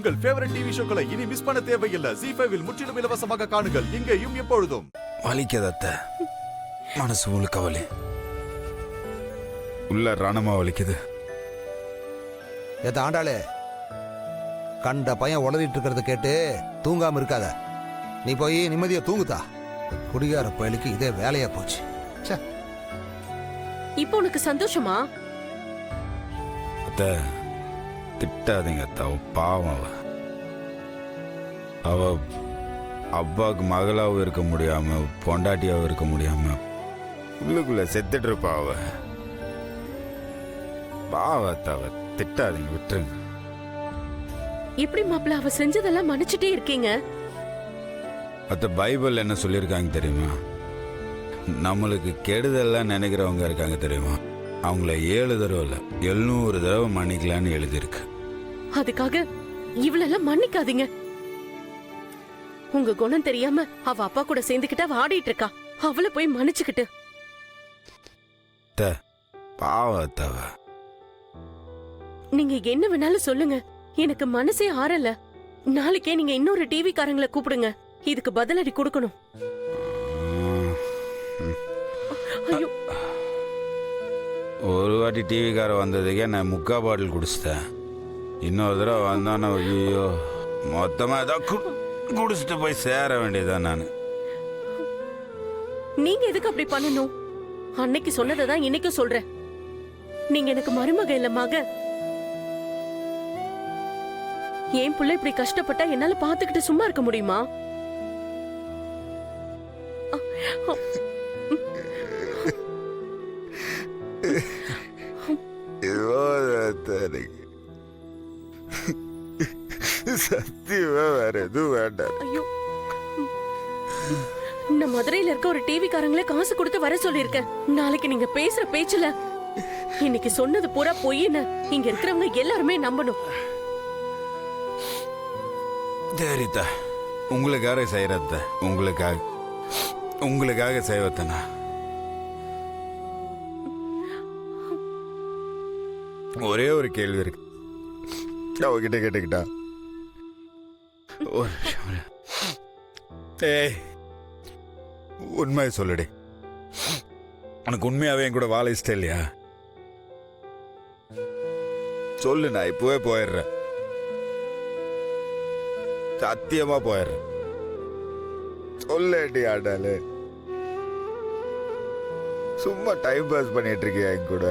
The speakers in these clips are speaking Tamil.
உங்கள் ஃபேவரட் டிவி ஷோக்களை இனி மிஸ் பண்ண தேவையில்லை. ZEE5 இல் முற்றிலும் இலவசமாக காணுங்கள், இங்கேயும் எப்பொழுதும். வலிக்கதத்த மனசு முழுக்க வலி, உள்ள ரணமா வலிக்குது. ஆண்டாளே, கண்ட பையன் உளறிட்டு இருக்கிறத கேட்டு தூங்காம இருக்காத. நீ போய் நிம்மதியா தூங்குதா. குடிகார பயலுக்கு இதே வேலையா போச்சு. இப்போ உனக்கு சந்தோஷமா? அத்த திட்டாதீங்க அத்த, அவ பாவம். அவ அப்பாவுக்கு மகளாவும் இருக்க முடியாம பொண்டாட்டியாவும் இருக்க முடியாம உள்ளுக்குள்ள செத்துட்டு இருப்பா அவ. பாவத்தவ திட்டாதீங்க, விட்டுருங்க. எப்படி மாப்பிள்ள அவ செஞ்சதெல்லாம் மன்னிச்சுட்டே இருக்கீங்க? அத்த பைபிள் என்ன சொல்லியிருக்காங்க தெரியுமா? நம்மளுக்கு கெடுதல்லாம் நினைக்கிறவங்க இருக்காங்க தெரியுமா, அவங்கள 7 தடவை இல்ல 700 தடவை மன்னிக்கலான்னு எழுதியிருக்கு. அதுக்காக இவ்வளெல்லாம் மன்னிக்காதீங்க. உங்க குணம் தெரியாம அவ அப்பா கூட சேர்ந்துக்கிட்டு அவ ஆடிட்டு இருக்கா. அவளை போய் மன்னிச்சுக்கிட்டு. பாவத்தவ நீங்க என்ன வேணாலும் சொல்லுங்க, எனக்கு மனசே ஆறல. நாளைக்கே நீங்க இன்னொரு டிவி காரங்களை கூப்பிடுங்க, இதுக்கு பதிலடி கொடுக்கணும். ஐயோ, ஒரு வாட்டி டிவிக்கார வந்ததுக்கே நான் 3/4 பாட்டில் குடிச்சிட்டேன். இன்னொரு தடவை வந்தானே ஐயோ மொத்தமா ஏதாவது குடிச்சிட்டு போய் சேர வேண்டியதான். நான் நீங்க எதுக்கு அப்படி பண்ணணும்? அன்னைக்கு சொன்னதான் இன்னைக்கும் சொல்றேன். நீங்க எனக்கு மருமக இல்ல மக. என் புள்ள இப்படி கஷ்டப்பட்டா என்னால பாத்துக்கிட்டு சும்மா இருக்க முடியுமா? சத்தியமா வேற எதுவும் வேண்டாம். ஐயோ, நான் மதுரையில இருக்க ஒரு டிவி காரங்களே காசு கொடுத்து வர சொல்லிருக்கேன். நாளைக்கு நீங்க பேசுற பேச்சுல இன்னைக்கு சொன்னது பூரா பொய்ன்னு இங்க இருக்கிறவங்க எல்லாருமே நம்பணும். சரிதா, உங்களுக்காக செய்யறத, உங்களுக்காக செய்வத்தனா. ஒரே ஒரு கேள்வி இருக்கு, அவகிட்ட கேட்டுக்கிட்டா. ஏய், உண்மையை சொல்லுடி. உனக்கு உண்மையாவே என் கூட வாழ இஷ்டம் இல்லையா? சொல்லு, நான் இப்பவே போயிடுறேன். சத்தியமா போயிடுறேன். சொல்லேடி ஆண்டாலே. சும்மா டைம் பாஸ் பண்ணிட்டு இருக்கியா என் கூட?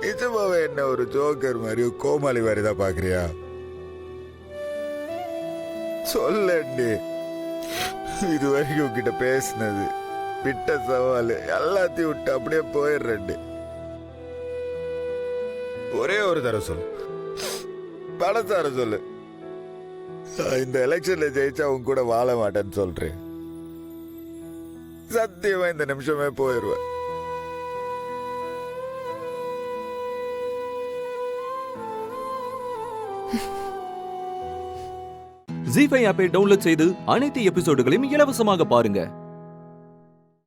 நிஜமாவே என்ன ஒரு ஜோக்கர் மாதிரி கோமாளி மாதிரி தான் பாக்குறியா? சொல்லி இது வரைக்கும் உங்ககிட்ட பேசினது விட்ட சவால் எல்லாத்தையும் விட்டு அப்படியே போயிடுறேன். ஒரே ஒரு தடவை சொல்லு, பணத்தார சொல்லு. இந்த எலெக்ஷன்ல ஜெயிச்சா உங்க கூட வாழ மாட்டேன்னு சொல்றேன். சத்தியமா இந்த நிமிஷமே போயிடுவேன். ZEE5 ஆப்பை டவுன்லோட் செய்து அனைத்து எபிசோடுகளையும் இலவசமாக பாருங்க.